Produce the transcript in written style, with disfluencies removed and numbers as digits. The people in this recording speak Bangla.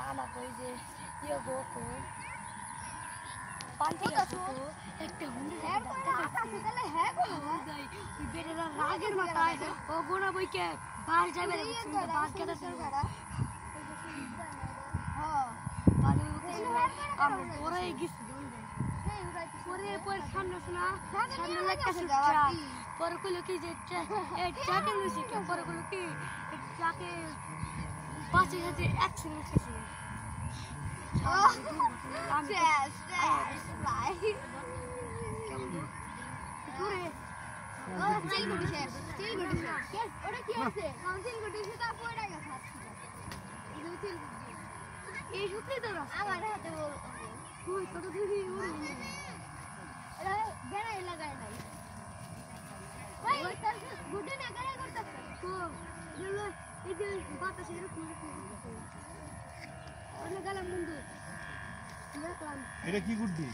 আমার কই যে ইয়ে গো কো পান্তি গাছ একটা হুন্ডি হ্যাঁ গো ওই বেটারা রাগের মাথায় ও গোনা বইকে বাস যাবে বাস কেটে হ্যাঁ তাহলে আমি পরে গেছি পরে সামনে শোনা সামনে লাগতেছে পরে কইলো কি যে ট্রাকে লইছে পরে কইলো কি ট্রাকে পাশে সাথে অ্যাক্সিডেন্ট হয়েছে এই সত্যি তো আমার হাতে কত দূরে বেড়াই লাগায় নাই গুডে না গাড়ি করতেছে এই যে বাতাসে এরকম অনেক গেলাম বন্ধু এটা কি গুড্ডি